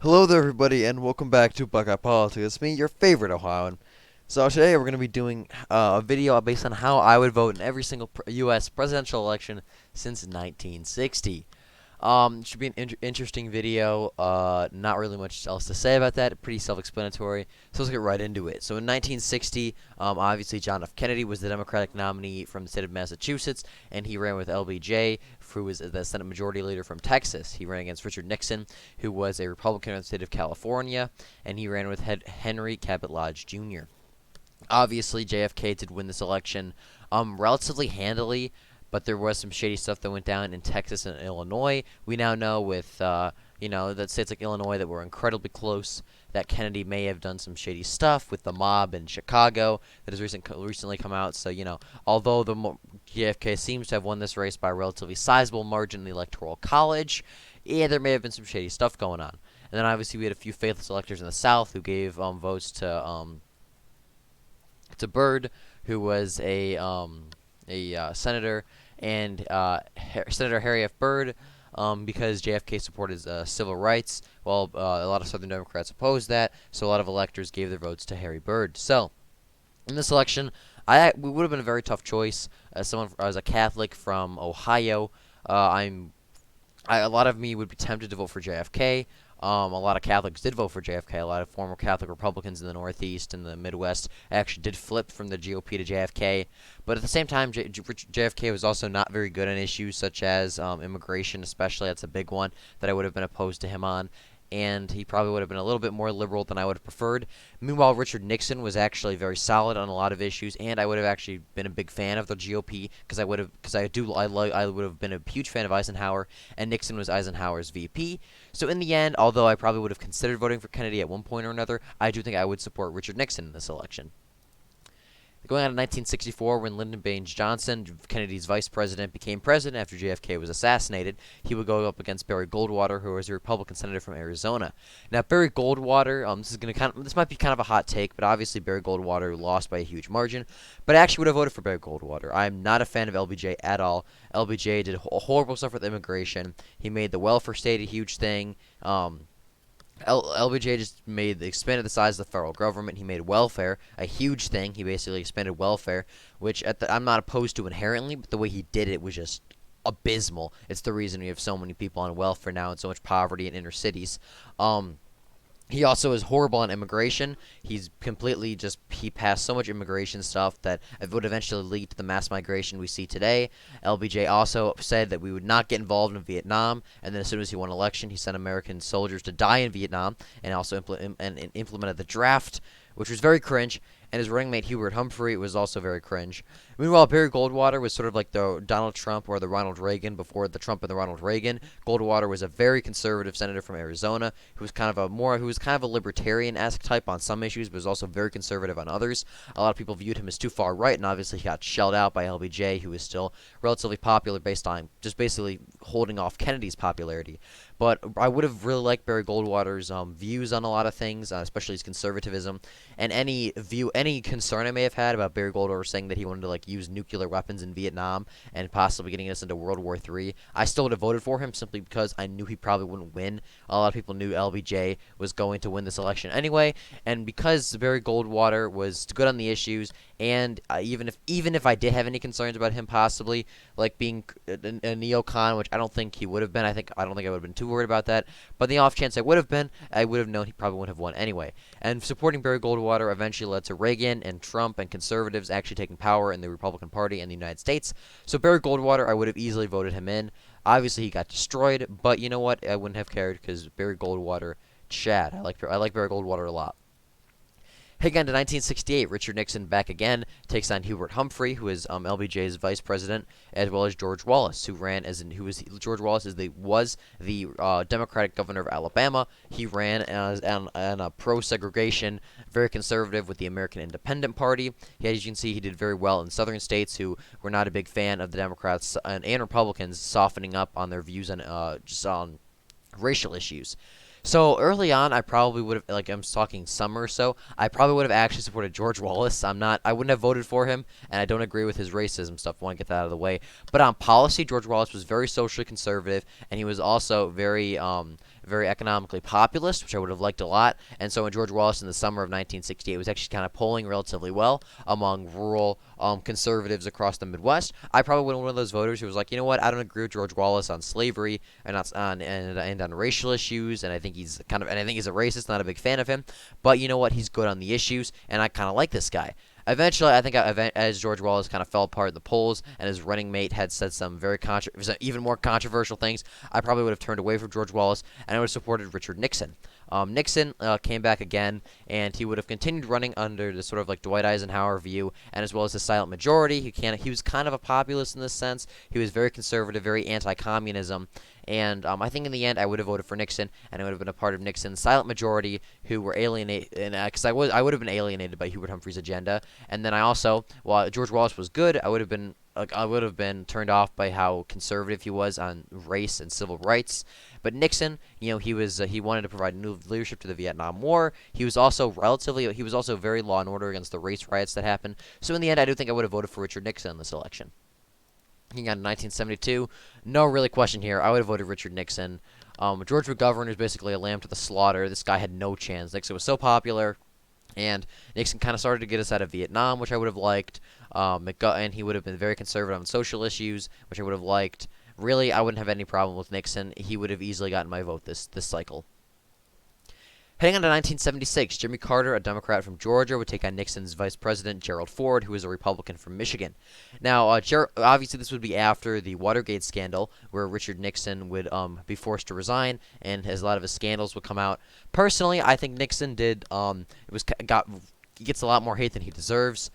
Hello there, everybody, and welcome back to Buckeye Politics. It's me, your favorite Ohioan. So today we're going to be doing a video based on how I would vote in every single U.S. presidential election since 1960. It should be an interesting video. Not really much else to say about that. Pretty self-explanatory. So let's get right into it. So in 1960, obviously John F. Kennedy was the Democratic nominee from the state of Massachusetts, and he ran with LBJ, who was the Senate Majority Leader from Texas. He ran against Richard Nixon, who was a Republican in the state of California, and he ran with Henry Cabot Lodge Jr. Obviously, JFK did win this election relatively handily, but there was some shady stuff that went down in Texas and Illinois. We now know with, that states like Illinois that were incredibly close, that Kennedy may have done some shady stuff with the mob in Chicago that has recently come out. So, although JFK seems to have won this race by a relatively sizable margin in the Electoral College, yeah, there may have been some shady stuff going on. And then obviously we had a few faithless electors in the South who gave votes to Byrd, who was a senator, and Senator Harry F. Byrd, because JFK supported civil rights, while a lot of Southern Democrats opposed that, so a lot of electors gave their votes to Harry Byrd. So, in this election, we would have been a very tough choice. As a Catholic from Ohio, a lot of me would be tempted to vote for JFK. A lot of Catholics did vote for JFK. A lot of former Catholic Republicans in the Northeast and the Midwest actually did flip from the GOP to JFK. But at the same time, JFK was also not very good on issues such as immigration, especially. That's a big one that I would have been opposed to him on. And he probably would have been a little bit more liberal than I would have preferred. Meanwhile, Richard Nixon was actually very solid on a lot of issues, and I would have actually been a big fan of the GOP because I would have been a huge fan of Eisenhower, and Nixon was Eisenhower's VP. So in the end, although I probably would have considered voting for Kennedy at one point or another, I do think I would support Richard Nixon in this election. Going on to 1964, when Lyndon Baines Johnson, Kennedy's vice president, became president after JFK was assassinated, he would go up against Barry Goldwater, who was a Republican senator from Arizona. Now, Barry Goldwater, this might be kind of a hot take, but obviously Barry Goldwater lost by a huge margin. But I actually would have voted for Barry Goldwater. I'm not a fan of LBJ at all. LBJ did horrible stuff with immigration. He made the welfare state a huge thing. LBJ just expanded the size of the federal government. He made welfare a huge thing. He basically expanded welfare, which I'm not opposed to inherently, but the way he did it was just abysmal. It's the reason we have so many people on welfare now and so much poverty in inner cities. He also is horrible on immigration. He passed so much immigration stuff that it would eventually lead to the mass migration we see today. LBJ also said that we would not get involved in Vietnam, and then as soon as he won election, he sent American soldiers to die in Vietnam, and also implemented the draft, which was very cringe. And his running mate Hubert Humphrey was also very cringe. Meanwhile, Barry Goldwater was sort of like the Donald Trump or the Ronald Reagan before the Trump and the Ronald Reagan. Goldwater was a very conservative senator from Arizona who was kind of a libertarian-esque type on some issues, but was also very conservative on others. A lot of people viewed him as too far right, and obviously he got shelled out by LBJ, who was still relatively popular based on just basically holding off Kennedy's popularity. But I would have really liked Barry Goldwater's views on a lot of things, especially his conservatism, and any concern I may have had about Barry Goldwater saying that he wanted to use nuclear weapons in Vietnam and possibly getting us into World War III. I still would have voted for him simply because I knew he probably wouldn't win. A lot of people knew LBJ was going to win this election anyway, and because Barry Goldwater was good on the issues, and even if I did have any concerns about him possibly being a neocon, which I don't think he would have been. I don't think I would have been too worried about that. But the off chance I would have been, I would have known he probably wouldn't have won anyway. And supporting Barry Goldwater eventually led to Reagan and Trump and conservatives actually taking power in the Republican Party in the United States. So Barry Goldwater, I would have easily voted him in. Obviously, he got destroyed, but you know what? I wouldn't have cared because Barry Goldwater, Chad. I like Barry Goldwater a lot. Heading on to 1968, Richard Nixon back again takes on Hubert Humphrey, who is LBJ's vice president, as well as George Wallace, George Wallace was the Democratic governor of Alabama. He ran as a pro-segregation, very conservative with the American Independent Party. As you can see, he did very well in southern states who were not a big fan of the Democrats and Republicans softening up on their views on racial issues. So early on, I probably would have, I'm talking summer or so, I probably would have actually supported George Wallace. I wouldn't have voted for him, and I don't agree with his racism stuff. I want to get that out of the way. But on policy, George Wallace was very socially conservative, and he was also very very economically populist, which I would have liked a lot. And so when George Wallace in the summer of 1968 was actually kind of polling relatively well among rural conservatives across the Midwest, I probably would have been one of those voters who was like, you know what, I don't agree with George Wallace on slavery and on racial issues, and I think he's a racist, not a big fan of him. But you know what, he's good on the issues, and I kind of like this guy. Eventually, I think as George Wallace kind of fell apart in the polls and his running mate had said some even more controversial things, I probably would have turned away from George Wallace and I would have supported Richard Nixon. Nixon came back again, and he would have continued running under the sort of like Dwight Eisenhower view, and as well as the silent majority. He was kind of a populist in this sense. He was very conservative, very anti-communism. And I think in the end, I would have voted for Nixon, and I would have been a part of Nixon's silent majority who were alienated, because I would have been alienated by Hubert Humphrey's agenda. And then I also, while George Wallace was good, I would have been turned off by how conservative he was on race and civil rights. But Nixon, he wanted to provide new leadership to the Vietnam War. He was also very law and order against the race riots that happened. So in the end, I do think I would have voted for Richard Nixon in this election. He got in 1972. No really question here. I would have voted Richard Nixon. George McGovern was basically a lamb to the slaughter. This guy had no chance. Nixon was so popular, and Nixon kind of started to get us out of Vietnam, which I would have liked. And he would have been very conservative on social issues, which I would have liked. Really, I wouldn't have any problem with Nixon. He would have easily gotten my vote this cycle. Heading on to 1976, Jimmy Carter, a Democrat from Georgia, would take on Nixon's Vice President Gerald Ford, who was a Republican from Michigan. Now, obviously, this would be after the Watergate scandal, where Richard Nixon would be forced to resign, and a lot of his scandals would come out. Personally, I think Nixon he gets a lot more hate than he deserves.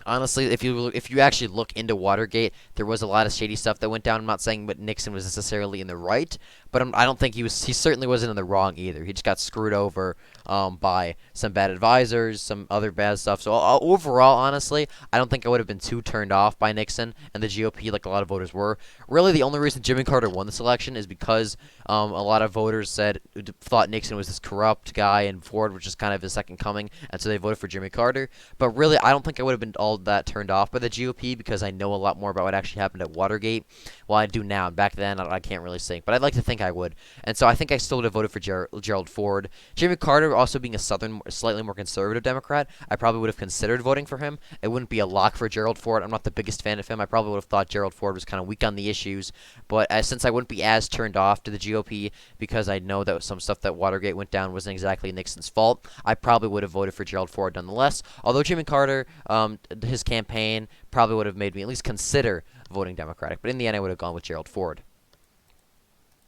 Honestly, if you actually look into Watergate, there was a lot of shady stuff that went down. I'm not saying that Nixon was necessarily in the right, but I don't think he certainly wasn't in the wrong either. He just got screwed over by some bad advisors, some other bad stuff. So overall, honestly, I don't think I would have been too turned off by Nixon and the GOP like a lot of voters were. Really, the only reason Jimmy Carter won this election is because a lot of voters thought Nixon was this corrupt guy and Ford was just kind of his second coming, and so they voted for Jimmy Carter. But really, I don't think I would have been all that turned off by the GOP because I know a lot more about what actually happened at Watergate. Well, I do now. Back then, I can't really think, but I'd like to think I would. And so I think I still would have voted for Gerald Ford. Jimmy Carter, also being a slightly more conservative Democrat, I probably would have considered voting for him. It wouldn't be a lock for Gerald Ford. I'm not the biggest fan of him. I probably would have thought Gerald Ford was kind of weak on the issues. But since I wouldn't be as turned off to the GOP because I know that some stuff that Watergate went down wasn't exactly Nixon's fault, I probably would have voted for Gerald Ford nonetheless. Although Jimmy Carter, his campaign probably would have made me at least consider voting Democratic. But in the end, I would have gone with Gerald Ford.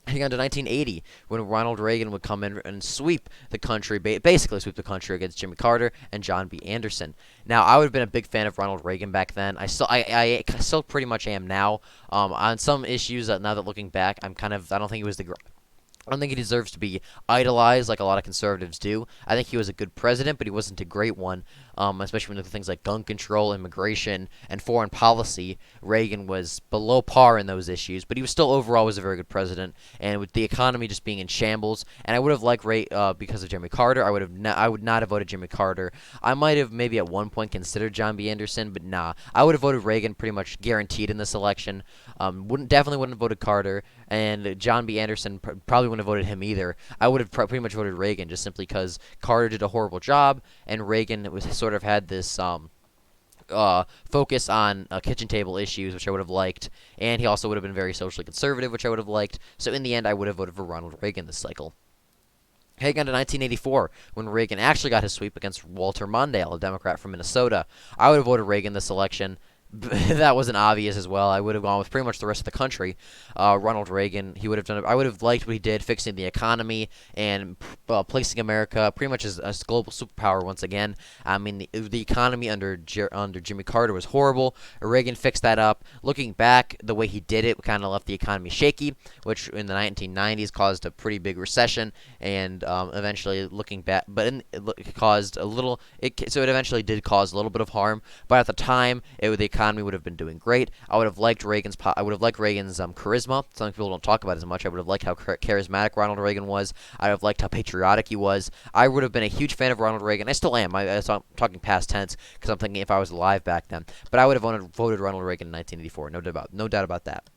Heading on to 1980, when Ronald Reagan would come in and sweep the country, basically sweep the country against Jimmy Carter and John B. Anderson. Now, I would have been a big fan of Ronald Reagan back then. I still pretty much am now. On some issues, now that looking back, I don't think he was I don't think he deserves to be idolized like a lot of conservatives do. I think he was a good president, but he wasn't a great one, especially when you look at things like gun control, immigration, and foreign policy. Reagan was below par in those issues, but he was still overall was a very good president. And with the economy just being in shambles, and I would have liked because of Jimmy Carter, I would not have voted Jimmy Carter. I might have maybe at one point considered John B. Anderson, but nah, I would have voted Reagan pretty much guaranteed in this election. Definitely wouldn't have voted Carter, and John B. Anderson probably wouldn't have voted him either. I would have pretty much voted Reagan just simply because Carter did a horrible job, and Reagan sort of had this focus on kitchen table issues, which I would have liked, and he also would have been very socially conservative, which I would have liked. So in the end, I would have voted for Ronald Reagan this cycle. Heading on to 1984, when Reagan actually got his sweep against Walter Mondale, a Democrat from Minnesota. I would have voted Reagan this election. That wasn't obvious as well. I would have gone with pretty much the rest of the country. Ronald Reagan, he would have done it. I would have liked what he did, fixing the economy and placing America pretty much as a global superpower once again. I mean, the economy under Jimmy Carter was horrible. Reagan fixed that up. Looking back, the way he did it kind of left the economy shaky, which in the 1990s caused a pretty big recession, and eventually looking back, but it caused a little. So it eventually did cause a little bit of harm, but at the time, the economy would have been doing great. I would have liked Reagan's charisma. Something people don't talk about as much. I would have liked how charismatic Ronald Reagan was. I would have liked how patriotic he was. I would have been a huge fan of Ronald Reagan. I still am. I'm talking past tense because I'm thinking if I was alive back then. But I would have voted Ronald Reagan in 1984. No doubt about that.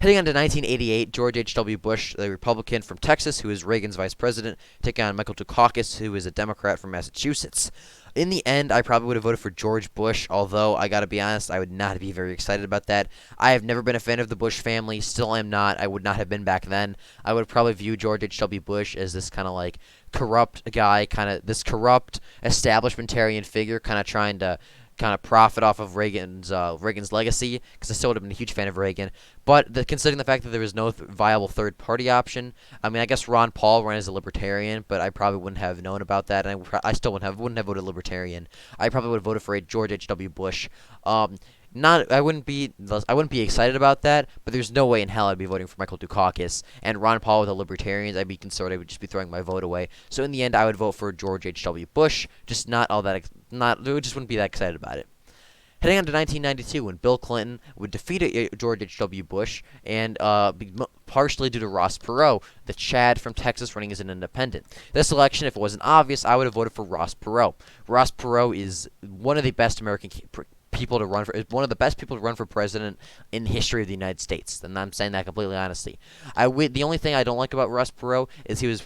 Heading on to 1988, George H.W. Bush, the Republican from Texas, who is Reagan's vice president, taking on Michael Dukakis, who is a Democrat from Massachusetts. In the end, I probably would have voted for George Bush, although I gotta be honest, I would not be very excited about that. I have never been a fan of the Bush family, still am not. I would not have been back then. I would probably view George H.W. Bush as this kind of like corrupt guy, kind of this corrupt establishmentarian figure, kind of trying to kind of profit off of Reagan's legacy, because I still would have been a huge fan of Reagan. But considering the fact that there was no viable third party option, I mean, I guess Ron Paul ran as a libertarian, but I probably wouldn't have known about that, and I still wouldn't have voted libertarian. I probably would have voted for a George H.W. Bush. I wouldn't be excited about that, but there's no way in hell I'd be voting for Michael Dukakis and Ron Paul with the Libertarians. I'd be concerned I would just be throwing my vote away. So in the end, I would vote for George H.W. Bush. Just just wouldn't be that excited about it. Heading on to 1992, when Bill Clinton would defeat George H.W. Bush, and partially due to Ross Perot, the Chad from Texas running as an independent. This election, if it wasn't obvious, I would have voted for Ross Perot. Ross Perot is one of the best American people to run for, is one of the best people to run for president in the history of the United States, and I'm saying that completely honestly. The only thing I don't like about Ross Perot is he was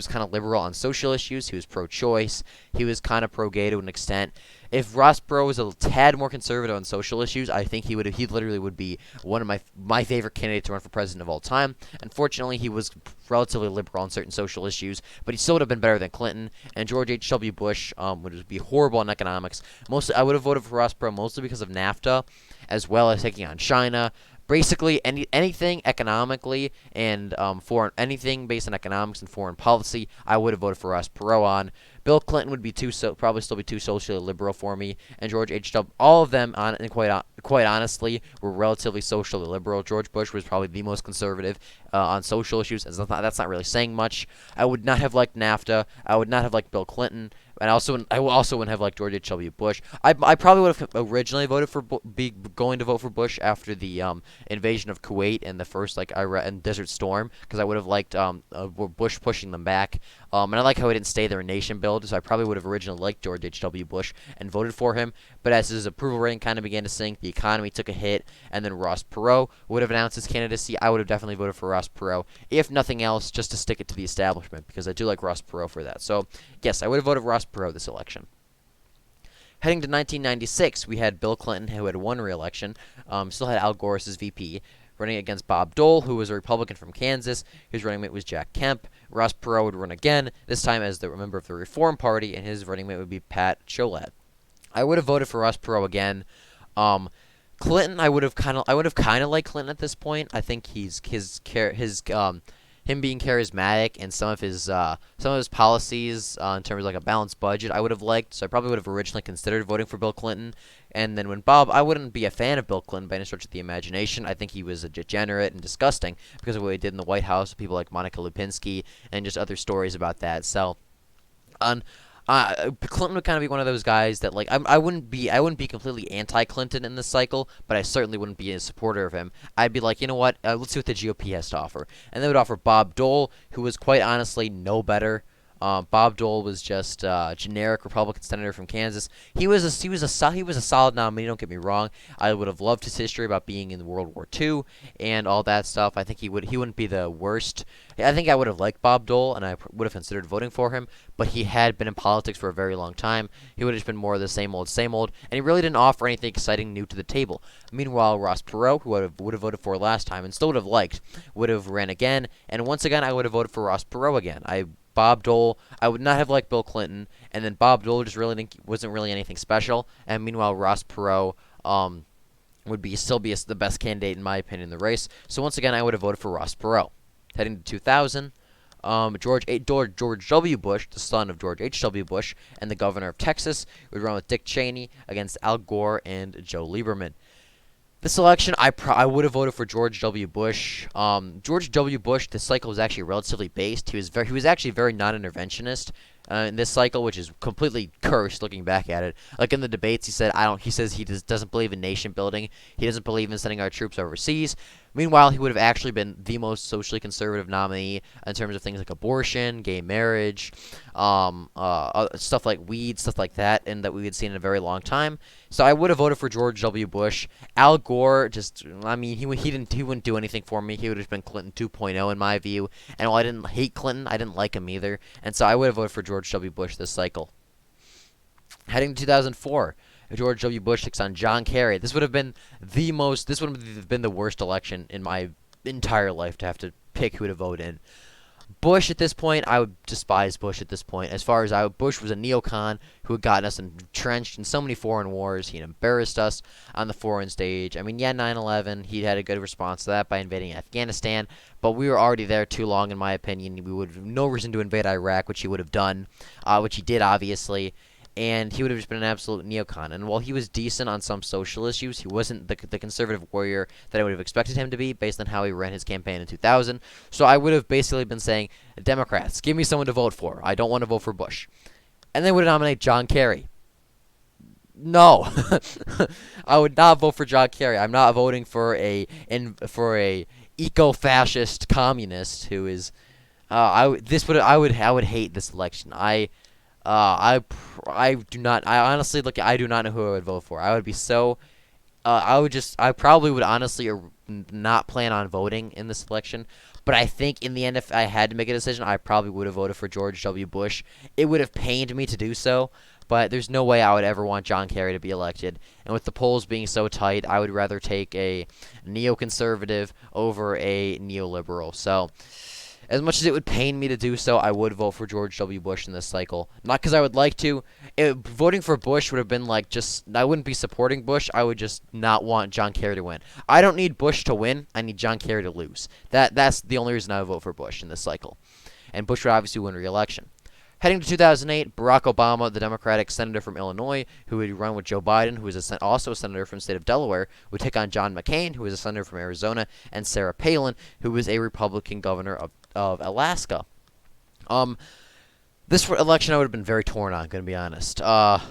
kind of liberal on social issues. He was pro-choice. He was kind of pro-gay to an extent. If Ross Perot was a tad more conservative on social issues, I think he literally would be one of my favorite candidates to run for president of all time. Unfortunately, he was relatively liberal on certain social issues, but he still would have been better than Clinton. And George H.W. Bush would be horrible in economics. Mostly, I would have voted for Ross Perot mostly because of NAFTA, as well as taking on China. Basically, anything economically and anything based on economics and foreign policy, I would have voted for Ross Perot on. Bill Clinton would be probably still be too socially liberal for me, and George H.W. All of them, quite honestly, were relatively socially liberal. George Bush was probably the most conservative on social issues, and that's not really saying much. I would not have liked NAFTA. I would not have liked Bill Clinton. And I also wouldn't have liked George H.W. Bush. I probably would have originally voted for going to vote for Bush after the invasion of Kuwait and the first Iraq and Desert Storm, because I would have liked Bush pushing them back. And I like how he didn't stay there in nation build, so I probably would have originally liked George H.W. Bush and voted for him. But as his approval rating kind of began to sink, the economy took a hit, and then Ross Perot would have announced his candidacy. I would have definitely voted for Ross Perot, if nothing else, just to stick it to the establishment, because I do like Ross Perot for that. So yes, I would have voted Ross Perot this election. Heading to 1996, we had Bill Clinton, who had won re-election, still had Al Gore as his VP, running against Bob Dole, who was a Republican from Kansas. His running mate was Jack Kemp. Ross Perot would run again, this time as the member of the Reform Party, and his running mate would be Pat Cholat. I would have voted for Ross Perot again. Clinton, I would have kind of liked Clinton at this point. I think him being charismatic and some of his policies in terms of like a balanced budget, I would have liked. So I probably would have originally considered voting for Bill Clinton. And then I wouldn't be a fan of Bill Clinton by any stretch of the imagination. I think he was a degenerate and disgusting because of what he did in the White House with people like Monica Lewinsky and just other stories about that. So, Clinton would kind of be one of those guys that I wouldn't be completely anti-Clinton in this cycle, but I certainly wouldn't be a supporter of him. I'd be like, you know what? Let's see what the GOP has to offer, and they would offer Bob Dole, who was quite honestly no better. Bob Dole was just a generic Republican senator from Kansas. He was a solid nominee. Don't get me wrong. I would have loved his history about being in World War II and all that stuff. I think he wouldn't be the worst. I think I would have liked Bob Dole, and I would have considered voting for him. But he had been in politics for a very long time. He would have just been more of the same old, and he really didn't offer anything exciting new to the table. Meanwhile, Ross Perot, who I would have voted for last time and still would have liked, would have ran again. And once again, I would have voted for Ross Perot again. Bob Dole, I would not have liked Bill Clinton, and then Bob Dole just wasn't really anything special. And meanwhile, Ross Perot would still be the best candidate in my opinion in the race. So once again, I would have voted for Ross Perot. Heading to 2000, George W. Bush, the son of George H.W. Bush, and the governor of Texas, would run with Dick Cheney against Al Gore and Joe Lieberman. This election, I would have voted for George W. Bush. George W. Bush, this cycle was actually relatively based. He was actually very non-interventionist in this cycle, which is completely cursed looking back at it. Like in the debates, he says he doesn't believe in nation building. He doesn't believe in sending our troops overseas. Meanwhile, he would have actually been the most socially conservative nominee in terms of things like abortion, gay marriage, stuff like weed, stuff like that, and that we had seen in a very long time. So I would have voted for George W. Bush. Al Gore, I mean, he wouldn't do anything for me. He would have been Clinton 2.0 in my view. And while I didn't hate Clinton, I didn't like him either. And so I would have voted for George W. Bush this cycle. Heading to 2004. George W. Bush takes on John Kerry. This would have been the worst election in my entire life to have to pick who to vote in. Bush at this point, I would despise Bush at this point. As far as Bush was a neocon who had gotten us entrenched in so many foreign wars. He embarrassed us on the foreign stage. I mean, yeah, 9/11, he had a good response to that by invading Afghanistan, but we were already there too long, in my opinion. We would have no reason to invade Iraq, which he would have done, which he did, obviously. And he would have just been an absolute neocon. And while he was decent on some social issues, he wasn't the conservative warrior that I would have expected him to be based on how he ran his campaign in 2000. So I would have basically been saying, Democrats, give me someone to vote for. I don't want to vote for Bush. And they would nominate John Kerry. No. I would not vote for John Kerry. I'm not voting for a eco-fascist communist who is I would hate this election. I do not. I honestly I do not know who I would vote for. I would be so. I probably would honestly not plan on voting in this election. But I think in the end, if I had to make a decision, I probably would have voted for George W. Bush. It would have pained me to do so, but there's no way I would ever want John Kerry to be elected. And with the polls being so tight, I would rather take a neoconservative over a neoliberal. So, as much as it would pain me to do so, I would vote for George W. Bush in this cycle. Not because I would like to. Voting for Bush would have been like I wouldn't be supporting Bush. I would just not want John Kerry to win. I don't need Bush to win. I need John Kerry to lose. That's the only reason I would vote for Bush in this cycle. And Bush would obviously win re-election. Heading to 2008, Barack Obama, the Democratic senator from Illinois, who would run with Joe Biden, who is also a senator from the state of Delaware, would take on John McCain, who is a senator from Arizona, and Sarah Palin, who is a Republican governor of Alaska. This election I would have been very torn on, going to be honest. I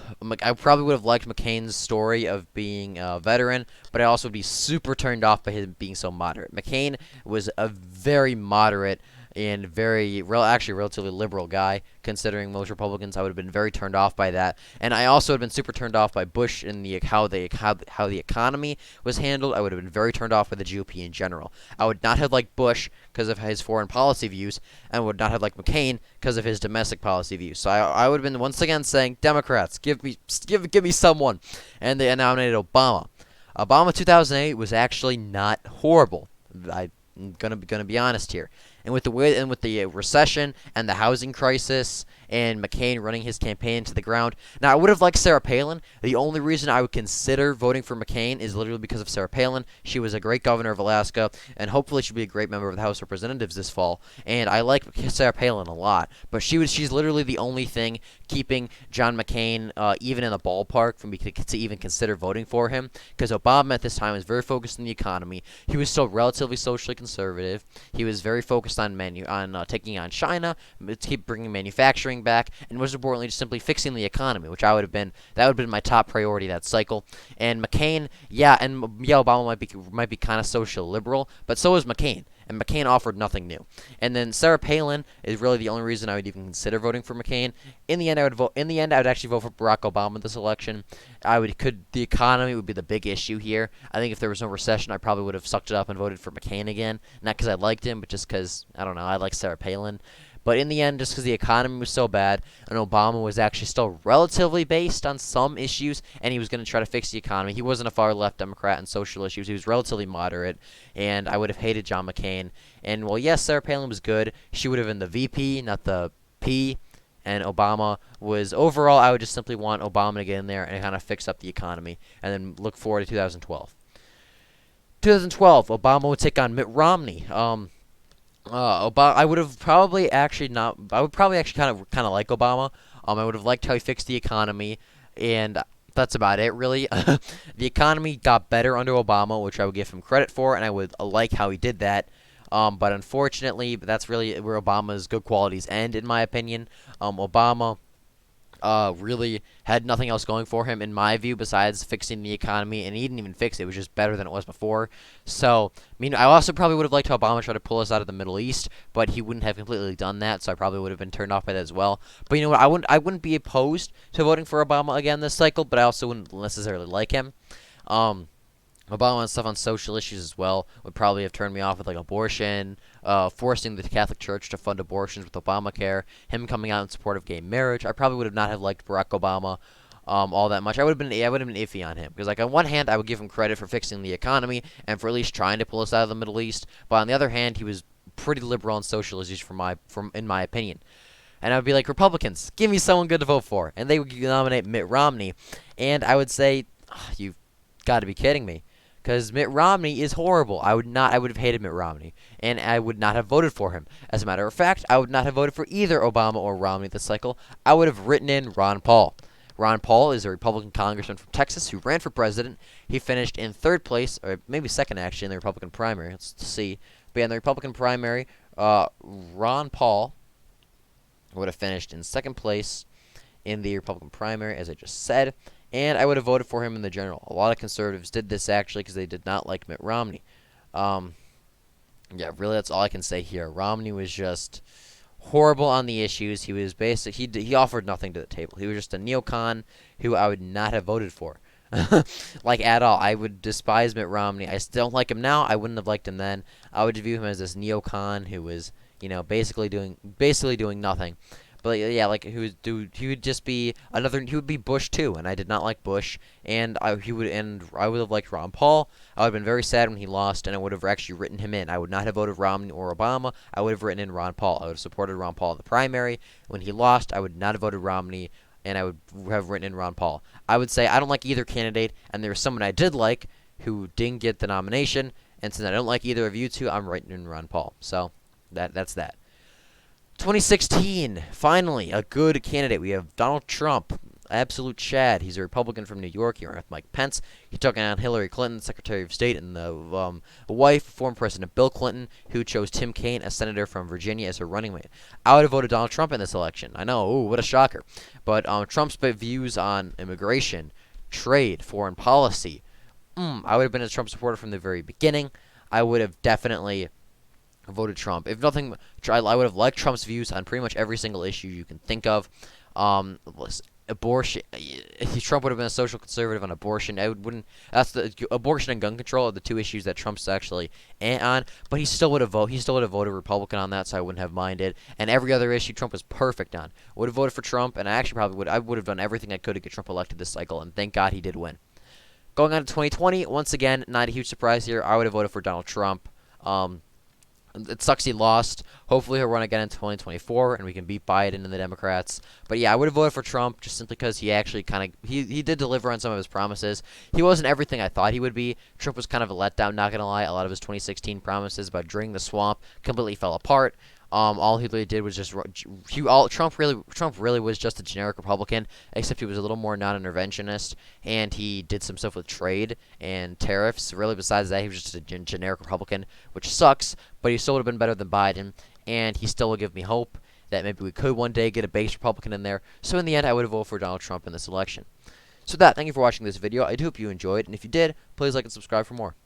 probably would have liked McCain's story of being a veteran, but I also would be super turned off by him being so moderate. McCain was a very moderate and actually relatively liberal guy, considering most Republicans. I would have been very turned off by that, and I also would have been super turned off by Bush and how the economy was handled. I would have been very turned off by the GOP in general. I would not have liked Bush because of his foreign policy views, and would not have liked McCain because of his domestic policy views. So I would have been once again saying, Democrats, give me someone, and they nominated Obama. Obama 2008 was actually not horrible. I'm gonna be honest here. And with the recession and the housing crisis and McCain running his campaign to the ground. Now, I would have liked Sarah Palin. The only reason I would consider voting for McCain is literally because of Sarah Palin. She was a great governor of Alaska, and hopefully she'll be a great member of the House of Representatives this fall. And I like Sarah Palin a lot, but she's literally the only thing keeping John McCain even in the ballpark from me to even consider voting for him. Because Obama at this time was very focused on the economy. He was still relatively socially conservative. He was very focused on taking on China, to keep bringing manufacturing back, and most importantly, just simply fixing the economy, which that would have been my top priority that cycle. And McCain, Obama might be kind of social liberal, but so is McCain. And McCain offered nothing new. And then Sarah Palin is really the only reason I would even consider voting for McCain. In the end, I would actually vote for Barack Obama this election. The economy would be the big issue here. I think if there was no recession, I probably would have sucked it up and voted for McCain again. Not because I liked him, but just because, I don't know, I like Sarah Palin. But in the end, just because the economy was so bad, and Obama was actually still relatively based on some issues, and he was going to try to fix the economy. He wasn't a far-left Democrat on social issues. He was relatively moderate, and I would have hated John McCain. And, well, yes, Sarah Palin was good. She would have been the VP, not the P. And Obama was, overall, I would just simply want Obama to get in there and kind of fix up the economy, and then look forward to 2012. 2012, Obama would take on Mitt Romney. I would have probably actually not. I would probably actually kind of like Obama. I would have liked how he fixed the economy, and that's about it, really. The economy got better under Obama, which I would give him credit for, and I would like how he did that. But unfortunately, that's really where Obama's good qualities end, in my opinion. Obama really had nothing else going for him, in my view, besides fixing the economy, and he didn't even fix it. It was just better than it was before. So, I mean, I also probably would have liked how Obama tried to pull us out of the Middle East, but he wouldn't have completely done that, so I probably would have been turned off by that as well. But you know what? I wouldn't be opposed to voting for Obama again this cycle, but I also wouldn't necessarily like him. Obama and stuff on social issues as well would probably have turned me off with like abortion, forcing the Catholic Church to fund abortions with Obamacare, him coming out in support of gay marriage. I probably would have not have liked Barack Obama all that much. I would have been iffy on him because, like, on one hand, I would give him credit for fixing the economy and for at least trying to pull us out of the Middle East, but on the other hand, he was pretty liberal on social issues in my opinion. And I would be like, Republicans, give me someone good to vote for, and they would nominate Mitt Romney, and I would say, you've got to be kidding me. Because Mitt Romney is horrible. I would have hated Mitt Romney. And I would not have voted for him. As a matter of fact, I would not have voted for either Obama or Romney this cycle. I would have written in Ron Paul. Ron Paul is a Republican congressman from Texas who ran for president. He finished in third place, or maybe second actually, in the Republican primary. Let's see. But yeah, in the Republican primary, Ron Paul would have finished in second place in the Republican primary, as I just said. And I would have voted for him in the general. A lot of conservatives did this, actually, because they did not like Mitt Romney. Yeah, really, that's all I can say here. Romney was just horrible on the issues. He was he offered nothing to the table. He was just a neocon who I would not have voted for. Like, at all. I would despise Mitt Romney. I still don't like him now. I wouldn't have liked him then. I would view him as this neocon who was, you know, basically doing nothing. But yeah, like he would just be he would be Bush too, and I did not like Bush, and I would have liked Ron Paul. I would have been very sad when he lost, and I would have actually written him in. I would not have voted Romney or Obama. I would have written in Ron Paul. I would have supported Ron Paul in the primary. When he lost, I would not have voted Romney, and I would have written in Ron Paul. I would say I don't like either candidate, and there was someone I did like who didn't get the nomination, and since I don't like either of you two, I'm writing in Ron Paul. So that's that. 2016, finally, a good candidate. We have Donald Trump, absolute Chad. He's a Republican from New York. He ran with Mike Pence. He took on Hillary Clinton, Secretary of State, and the wife, former President Bill Clinton, who chose Tim Kaine, a senator from Virginia, as her running mate. I would have voted Donald Trump in this election. I know, ooh, what a shocker. But Trump's views on immigration, trade, foreign policy, I would have been a Trump supporter from the very beginning. I would have definitely voted Trump. If nothing, I would have liked Trump's views on pretty much every single issue you can think of. Abortion. Trump would have been a social conservative on abortion. That's the abortion and gun control are the two issues that Trump's actually on. But he still would have voted Republican on that, so I wouldn't have minded. And every other issue Trump was perfect on. Would have voted for Trump, and I actually probably would. I would have done everything I could to get Trump elected this cycle, and thank God he did win. Going on to 2020, once again, not a huge surprise here. I would have voted for Donald Trump. It sucks he lost. Hopefully he'll run again in 2024, and we can beat Biden and the Democrats. But yeah, I would have voted for Trump just simply because he actually he did deliver on some of his promises. He wasn't everything I thought he would be. Trump was kind of a letdown, not gonna lie. A lot of his 2016 promises about draining the swamp completely fell apart. All he really did was just Trump really was just a generic Republican, except he was a little more non-interventionist, and he did some stuff with trade and tariffs. Really, besides that, he was just a generic Republican, which sucks. But he still would have been better than Biden, and he still will give me hope that maybe we could one day get a base Republican in there. So in the end, I would have voted for Donald Trump in this election. So thank you for watching this video. I do hope you enjoyed, and if you did, please like and subscribe for more.